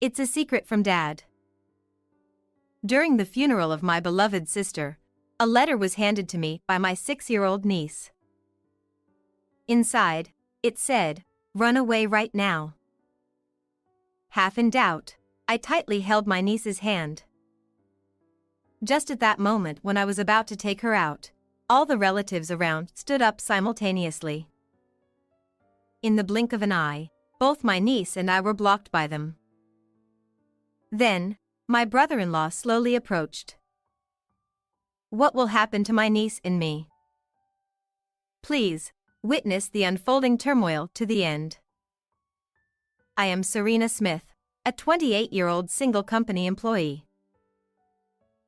It's a secret from Dad. During the funeral of my beloved sister, a letter was handed to me by my 6-year-old niece. Inside, it said, "Run away right now." Half in doubt, I tightly held my niece's hand. Just at that moment when I was about to take her out, all the relatives around stood up simultaneously. In the blink of an eye, both my niece and I were blocked by them. Then, my brother-in-law slowly approached. What will happen to my niece and me? Please, witness the unfolding turmoil to the end. I am Serena Smith, a 28-year-old single company employee.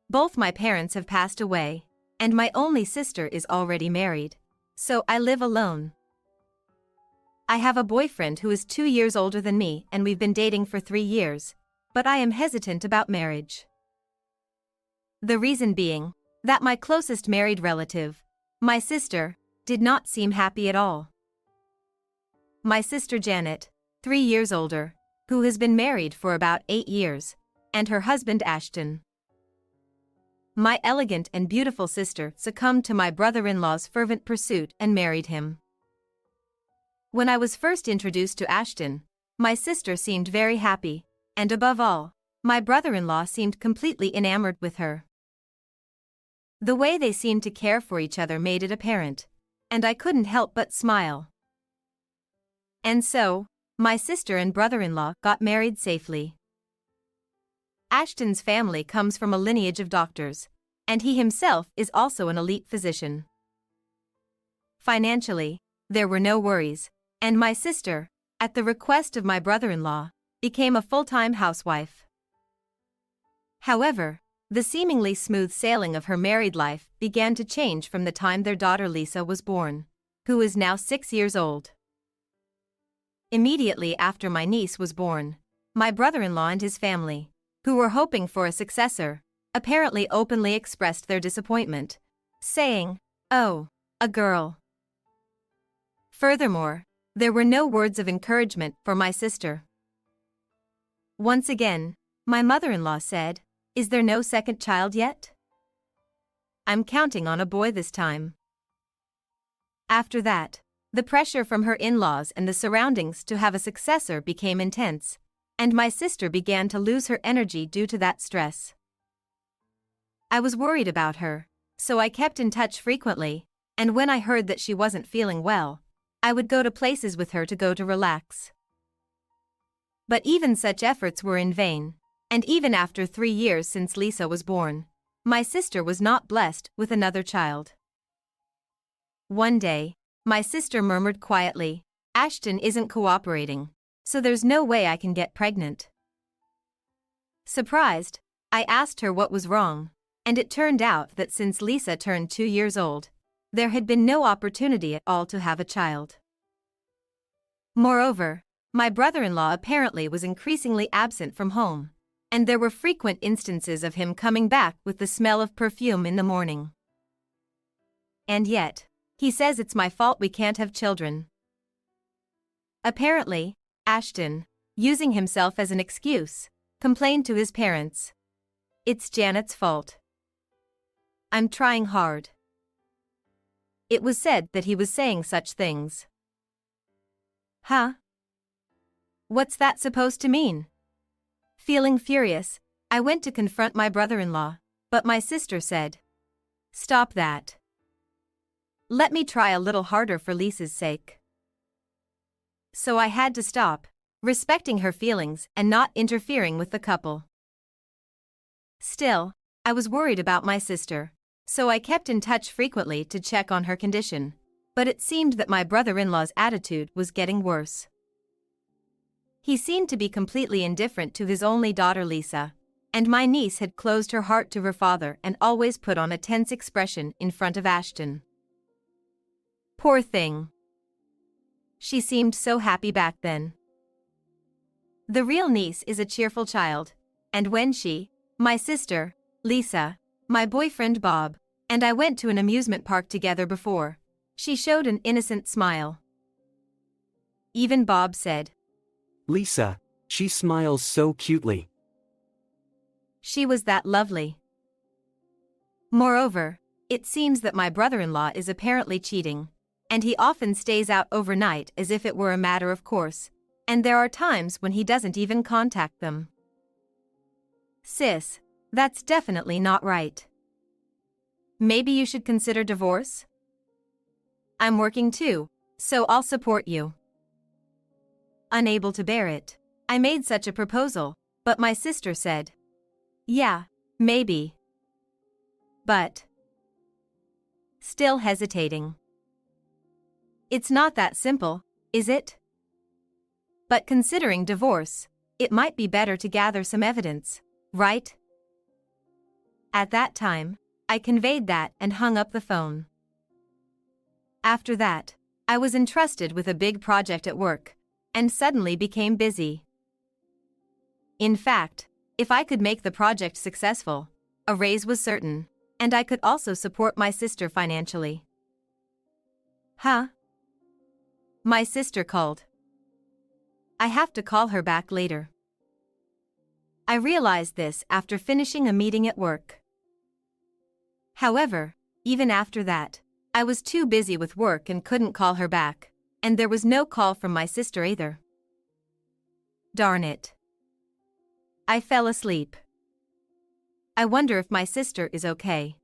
Both my parents have passed away, and my only sister is already married, so I live alone. I have a boyfriend who is 2 years older than me and we've been dating for 3 years, but I am hesitant about marriage. The reason being that my closest married relative, my sister, did not seem happy at all. My sister Janet, 3 years older, who has been married for about 8 years, and her husband Ashton. My elegant and beautiful sister succumbed to my brother-in-law's fervent pursuit and married him. When I was first introduced to Ashton, my sister seemed very happy, and above all, my brother-in-law seemed completely enamored with her. The way they seemed to care for each other made it apparent, and I couldn't help but smile. And so, my sister and brother-in-law got married safely. Ashton's family comes from a lineage of doctors, and he himself is also an elite physician. Financially, there were no worries, and my sister, at the request of my brother-in-law, became a full-time housewife. However, the seemingly smooth sailing of her married life began to change from the time their daughter Lisa was born, who is now 6 years old. Immediately after my niece was born, my brother-in-law and his family, who were hoping for a successor, apparently openly expressed their disappointment, saying, "Oh, a girl." Furthermore, there were no words of encouragement for my sister. Once again, my mother-in-law said, "Is there no second child yet? I'm counting on a boy this time." After that, the pressure from her in-laws and the surroundings to have a successor became intense, and my sister began to lose her energy due to that stress. I was worried about her, so I kept in touch frequently, and when I heard that she wasn't feeling well, I would go to places with her to relax. But even such efforts were in vain, and even after 3 years since Lisa was born, my sister was not blessed with another child. One day, my sister murmured quietly, "Ashton isn't cooperating, so there's no way I can get pregnant." Surprised, I asked her what was wrong, and it turned out that since Lisa turned 2 years old, there had been no opportunity at all to have a child. Moreover, my brother-in-law apparently was increasingly absent from home, and there were frequent instances of him coming back with the smell of perfume in the morning. And yet, he says it's my fault we can't have children. Apparently, Ashton, using himself as an excuse, complained to his parents. "It's Janet's fault. I'm trying hard." It was said that he was saying such things. Huh? What's that supposed to mean? Feeling furious, I went to confront my brother-in-law, but my sister said, "Stop that. Let me try a little harder for Lisa's sake." So I had to stop, respecting her feelings and not interfering with the couple. Still, I was worried about my sister, so I kept in touch frequently to check on her condition, but it seemed that my brother-in-law's attitude was getting worse. He seemed to be completely indifferent to his only daughter Lisa, and my niece had closed her heart to her father and always put on a tense expression in front of Ashton. Poor thing. She seemed so happy back then. The real niece is a cheerful child, and when she, my sister, Lisa, my boyfriend Bob, and I went to an amusement park together before, she showed an innocent smile. Even Bob said, "Lisa, She smiles so cutely. She was that lovely. Moreover, it seems that my brother-in-law is apparently cheating, and he often stays out overnight as if it were a matter of course, and there are times when he doesn't even contact them. Sis, that's definitely not right. Maybe you should consider divorce? I'm working too, so I'll support you. Unable to bear it, I made such a proposal, but my sister said, yeah, maybe. But still hesitating. It's not that simple, is it? But considering divorce, it might be better to gather some evidence, right? At that time, I conveyed that and hung up the phone. After that, I was entrusted with a big project at work, and suddenly became busy. In fact, if I could make the project successful, a raise was certain, and I could also support my sister financially. Huh? My sister called. I have to call her back later. I realized this after finishing a meeting at work. However, even after that, I was too busy with work and couldn't call her back, and there was no call from my sister either. Darn it. I fell asleep. I wonder if my sister is okay.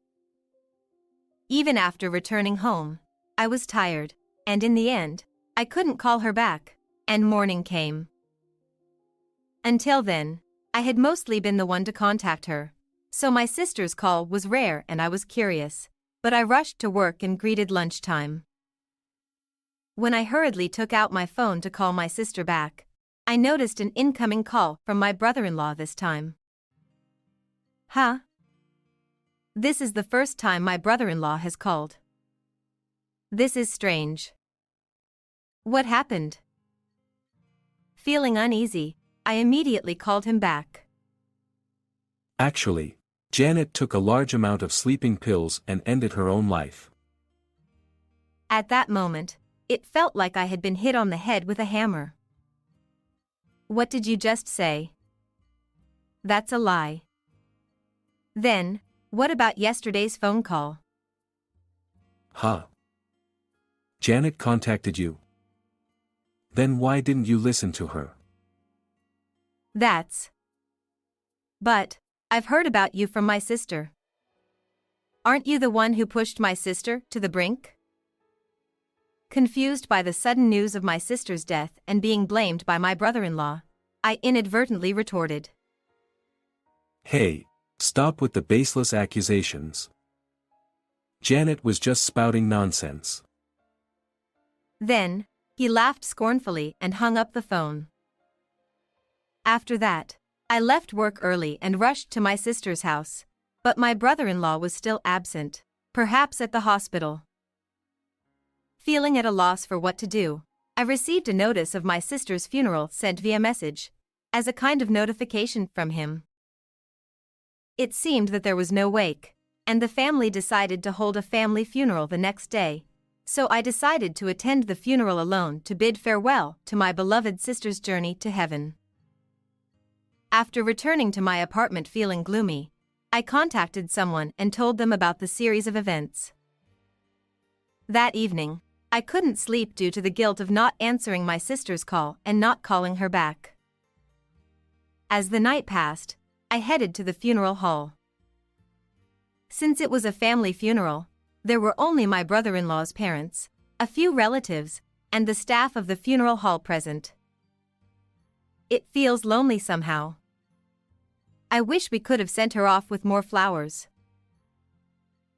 Even after returning home, I was tired, and in the end, I couldn't call her back, and morning came. Until then, I had mostly been the one to contact her, so my sister's call was rare and I was curious, but I rushed to work and greeted lunchtime. When I hurriedly took out my phone to call my sister back, I noticed an incoming call from my brother-in-law this time. Huh? This is the first time my brother-in-law has called. This is strange. What happened? Feeling uneasy, I immediately called him back. Actually, Janet took a large amount of sleeping pills and ended her own life. At that moment, it felt like I had been hit on the head with a hammer. What did you just say? That's a lie. Then, what about yesterday's phone call? Huh? Janet contacted you. Then why didn't you listen to her? But, I've heard about you from my sister. Aren't you the one who pushed my sister to the brink? Confused by the sudden news of my sister's death and being blamed by my brother-in-law, I inadvertently retorted. Hey, stop with the baseless accusations. Janet was just spouting nonsense. Then, he laughed scornfully and hung up the phone. After that, I left work early and rushed to my sister's house, but my brother-in-law was still absent, perhaps at the hospital. Feeling at a loss for what to do, I received a notice of my sister's funeral sent via message, as a kind of notification from him. It seemed that there was no wake, and the family decided to hold a family funeral the next day, so I decided to attend the funeral alone to bid farewell to my beloved sister's journey to heaven. After returning to my apartment feeling gloomy, I contacted someone and told them about the series of events. That evening, I couldn't sleep due to the guilt of not answering my sister's call and not calling her back. As the night passed, I headed to the funeral hall. Since it was a family funeral, there were only my brother-in-law's parents, a few relatives, and the staff of the funeral hall present. It feels lonely somehow. I wish we could have sent her off with more flowers.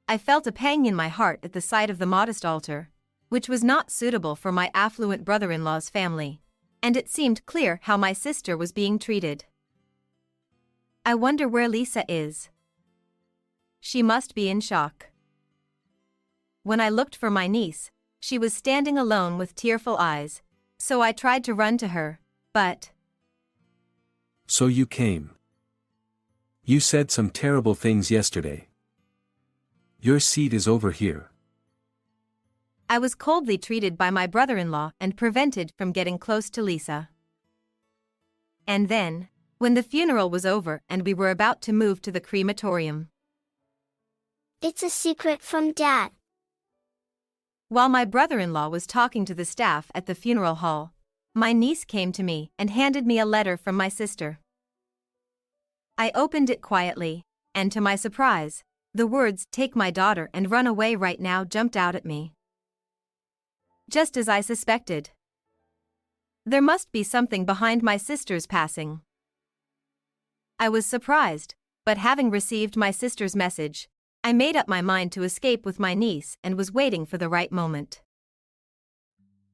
I felt a pang in my heart at the sight of the modest altar, which was not suitable for my affluent brother-in-law's family, and it seemed clear how my sister was being treated. I wonder where Lisa is. She must be in shock. When I looked for my niece, she was standing alone with tearful eyes, so I tried to run to her, but... So you came. You said some terrible things yesterday. Your seat is over here. I was coldly treated by my brother-in-law and prevented from getting close to Lisa. And then, when the funeral was over and we were about to move to the crematorium. It's a secret from Dad. While my brother-in-law was talking to the staff at the funeral hall, my niece came to me and handed me a letter from my sister. I opened it quietly, and to my surprise, the words "Take my daughter and run away right now" jumped out at me. Just as I suspected. There must be something behind my sister's passing. I was surprised, but having received my sister's message, I made up my mind to escape with my niece and was waiting for the right moment.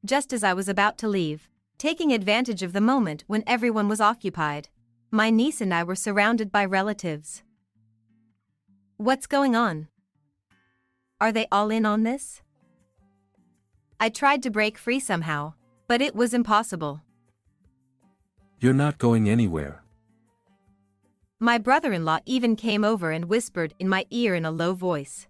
Just as I was about to leave, taking advantage of the moment when everyone was occupied, my niece and I were surrounded by relatives. What's going on? Are they all in on this? I tried to break free somehow, but it was impossible. You're not going anywhere. My brother-in-law even came over and whispered in my ear in a low voice.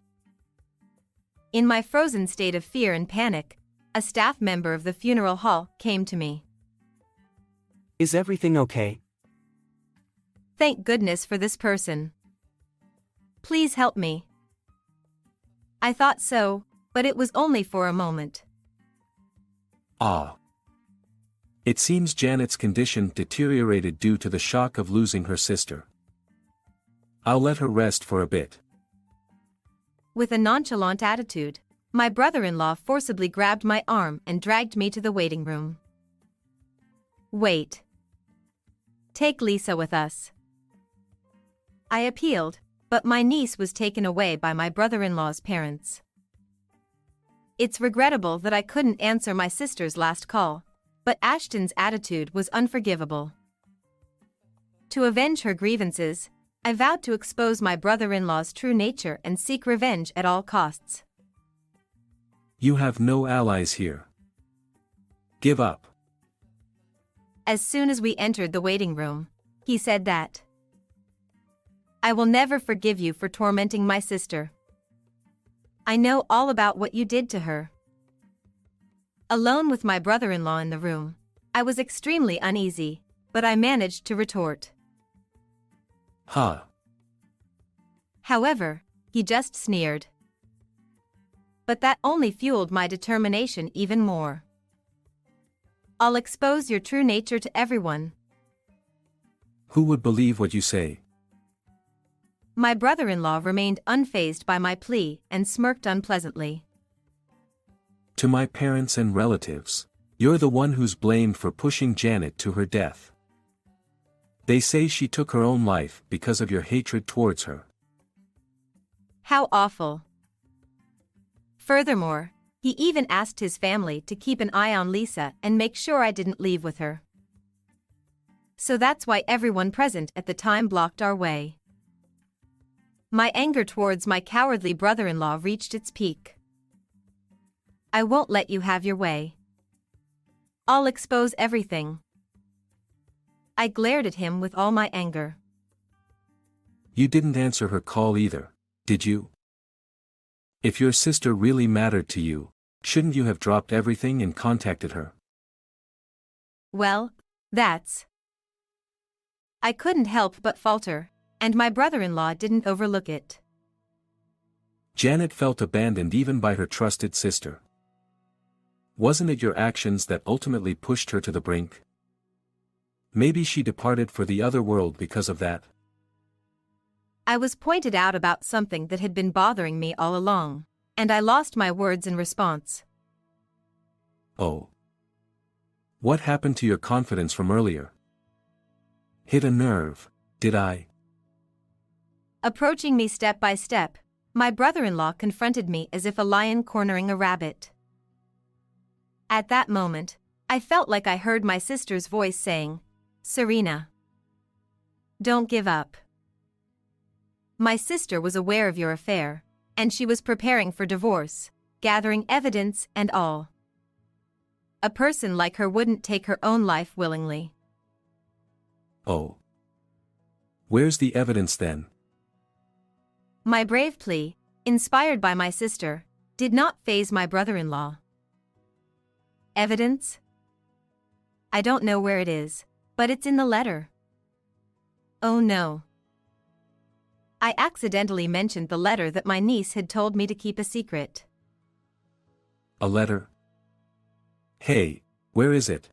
In my frozen state of fear and panic, a staff member of the funeral hall came to me. Is everything okay? Thank goodness for this person. Please help me. I thought so, but it was only for a moment. Ah. It seems Janet's condition deteriorated due to the shock of losing her sister. I'll let her rest for a bit. With a nonchalant attitude, my brother-in-law forcibly grabbed my arm and dragged me to the waiting room. Wait. Take Lisa with us. I appealed, but my niece was taken away by my brother-in-law's parents. It's regrettable that I couldn't answer my sister's last call, but Ashton's attitude was unforgivable. To avenge her grievances, I vowed to expose my brother-in-law's true nature and seek revenge at all costs. You have no allies here. Give up. As soon as we entered the waiting room, he said that I will never forgive you for tormenting my sister. I know all about what you did to her. Alone with my brother-in-law in the room, I was extremely uneasy, but I managed to retort. Ha. However, he just sneered. But that only fueled my determination even more. I'll expose your true nature to everyone. Who would believe what you say? My brother-in-law remained unfazed by my plea and smirked unpleasantly. To my parents and relatives, you're the one who's blamed for pushing Janet to her death. They say she took her own life because of your hatred towards her. How awful. Furthermore, he even asked his family to keep an eye on Lisa and make sure I didn't leave with her. So that's why everyone present at the time blocked our way. My anger towards my cowardly brother-in-law reached its peak. I won't let you have your way. I'll expose everything. I glared at him with all my anger. You didn't answer her call either, did you? If your sister really mattered to you, shouldn't you have dropped everything and contacted her? Well, that's... I couldn't help but falter, and my brother-in-law didn't overlook it. Janet felt abandoned even by her trusted sister. Wasn't it your actions that ultimately pushed her to the brink? Maybe she departed for the other world because of that. I was pointed out about something that had been bothering me all along, and I lost my words in response. Oh. What happened to your confidence from earlier? Hit a nerve, did I? Approaching me step by step, my brother-in-law confronted me as if a lion cornering a rabbit. At that moment, I felt like I heard my sister's voice saying, "Serena, don't give up." My sister was aware of your affair, and she was preparing for divorce, gathering evidence and all. A person like her wouldn't take her own life willingly. Oh. Where's the evidence then? My brave plea, inspired by my sister, did not faze my brother-in-law. Evidence? I don't know where it is, But it's in the letter. Oh no. I accidentally mentioned the letter that my niece had told me to keep a secret. A letter? Hey, where is it?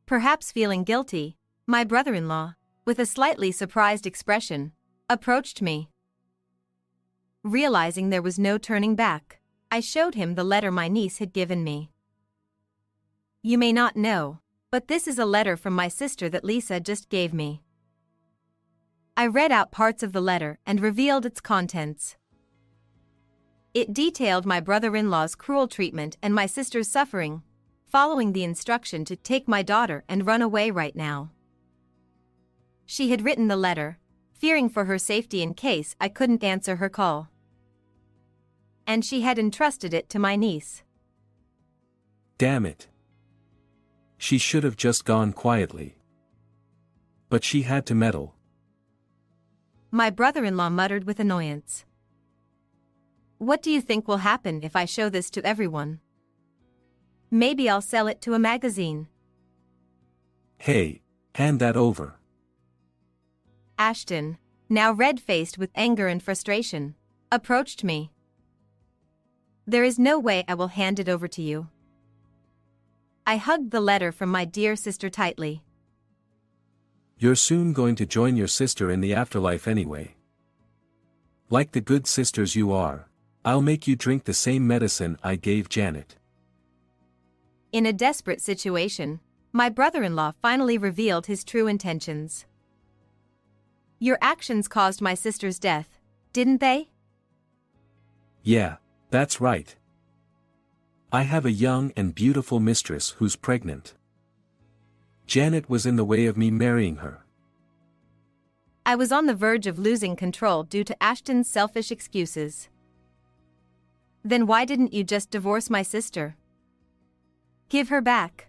Perhaps feeling guilty, my brother-in-law, with a slightly surprised expression, approached me. Realizing there was no turning back, I showed him the letter my niece had given me. You may not know, but this is a letter from my sister that Lisa just gave me. I read out parts of the letter and revealed its contents. It detailed my brother-in-law's cruel treatment and my sister's suffering, following the instruction to take my daughter and run away right now. She had written the letter, fearing for her safety in case I couldn't answer her call. And she had entrusted it to my niece. Damn it. She should have just gone quietly. But she had to meddle. My brother-in-law muttered with annoyance. What do you think will happen if I show this to everyone? Maybe I'll sell it to a magazine. Hey, hand that over. Ashton, now red-faced with anger and frustration, approached me. There is no way I will hand it over to you. I hugged the letter from my dear sister tightly. You're soon going to join your sister in the afterlife anyway. Like the good sisters you are, I'll make you drink the same medicine I gave Janet. In a desperate situation, my brother-in-law finally revealed his true intentions. Your actions caused my sister's death, didn't they? Yeah, that's right. I have a young and beautiful mistress who's pregnant. Janet was in the way of me marrying her. I was on the verge of losing control due to Ashton's selfish excuses. Then why didn't you just divorce my sister? Give her back.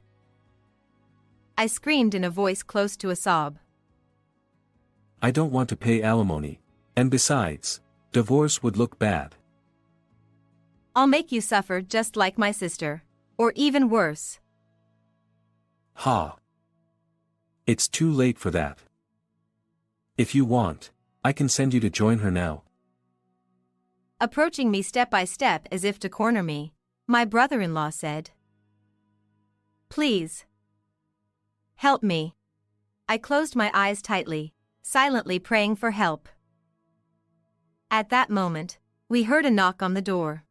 I screamed in a voice close to a sob. I don't want to pay alimony, and besides, divorce would look bad. I'll make you suffer just like my sister, or even worse. Ha! It's too late for that. If you want, I can send you to join her now. Approaching me step by step as if to corner me, my brother-in-law said, Please. Help me. I closed my eyes tightly, silently praying for help. At that moment, we heard a knock on the door.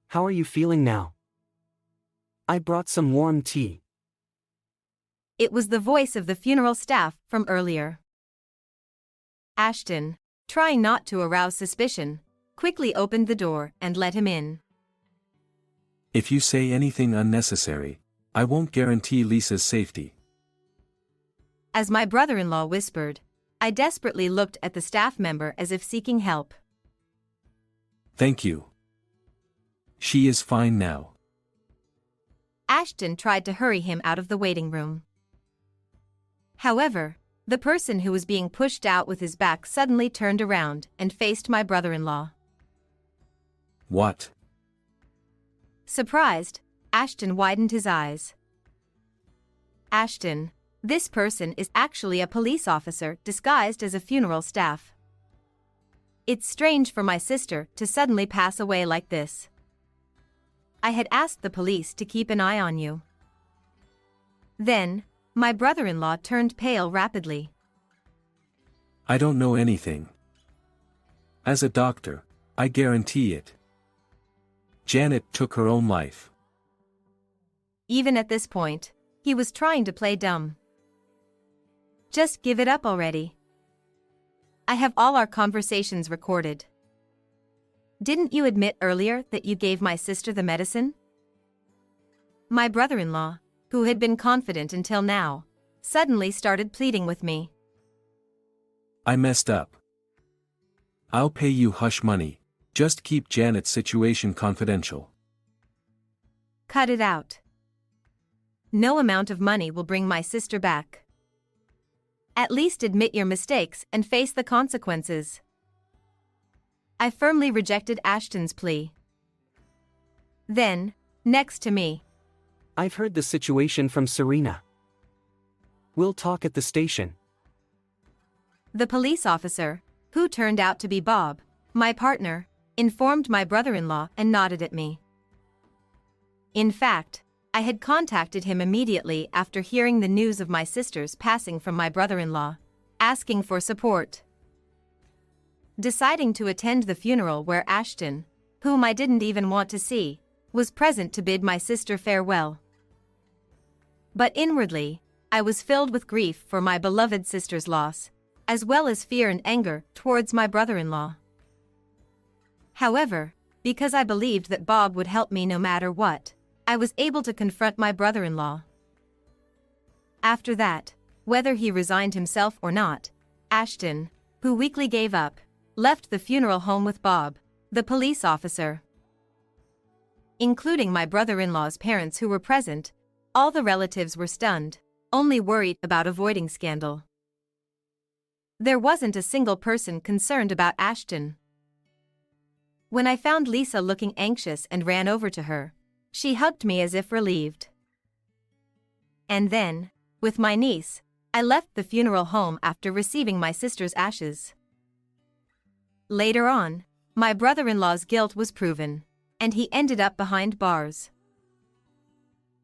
How are you feeling now? I brought some warm tea. It was the voice of the funeral staff from earlier. Ashton, trying not to arouse suspicion, quickly opened the door and let him in. If you say anything unnecessary, I won't guarantee Lisa's safety. As my brother-in-law whispered, I desperately looked at the staff member as if seeking help. Thank you. She is fine now. Ashton tried to hurry him out of the waiting room. However, the person who was being pushed out with his back suddenly turned around and faced my brother-in-law. What? Surprised, Ashton widened his eyes. Ashton, this person is actually a police officer disguised as a funeral staff. It's strange for my sister to suddenly pass away like this. I had asked the police to keep an eye on you. Then, my brother-in-law turned pale rapidly. I don't know anything. As a doctor, I guarantee it. Janet took her own life. Even at this point, he was trying to play dumb. Just give it up already. I have all our conversations recorded. Didn't you admit earlier that you gave my sister the medicine? My brother-in-law, who had been confident until now, suddenly started pleading with me. I messed up. I'll pay you hush money, just keep Janet's situation confidential. Cut it out. No amount of money will bring my sister back. At least admit your mistakes and face the consequences. I firmly rejected Ashton's plea. Then, next to me. I've heard the situation from Serena. We'll talk at the station. The police officer, who turned out to be Bob, my partner, informed my brother-in-law and nodded at me. In fact, I had contacted him immediately after hearing the news of my sister's passing from my brother-in-law, asking for support. Deciding to attend the funeral where Ashton, whom I didn't even want to see, was present to bid my sister farewell. But inwardly, I was filled with grief for my beloved sister's loss, as well as fear and anger towards my brother-in-law. However, because I believed that Bob would help me no matter what, I was able to confront my brother-in-law. After that, whether he resigned himself or not, Ashton, who weakly gave up, left the funeral home with Bob, the police officer. Including my brother-in-law's parents who were present, all the relatives were stunned, only worried about avoiding scandal. There wasn't a single person concerned about Ashton. When I found Lisa looking anxious and ran over to her, she hugged me as if relieved. And then, with my niece, I left the funeral home after receiving my sister's ashes. Later on, my brother-in-law's guilt was proven, and he ended up behind bars.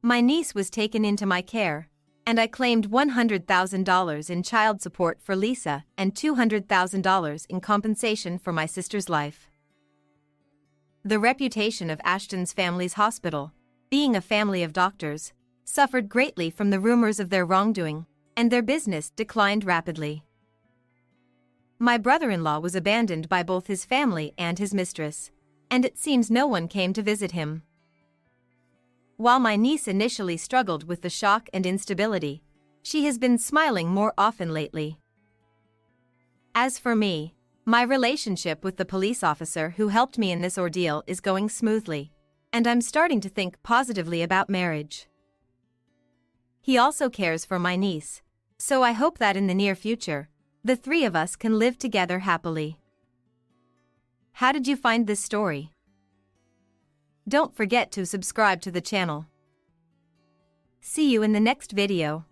My niece was taken into my care, and I claimed $100,000 in child support for Lisa and $200,000 in compensation for my sister's life. The reputation of Ashton's family's hospital, being a family of doctors, suffered greatly from the rumors of their wrongdoing, and their business declined rapidly. My brother-in-law was abandoned by both his family and his mistress, and it seems no one came to visit him. While my niece initially struggled with the shock and instability, she has been smiling more often lately. As for me, my relationship with the police officer who helped me in this ordeal is going smoothly, and I'm starting to think positively about marriage. He also cares for my niece, so I hope that in the near future, the three of us can live together happily. How did you find this story? Don't forget to subscribe to the channel. See you in the next video.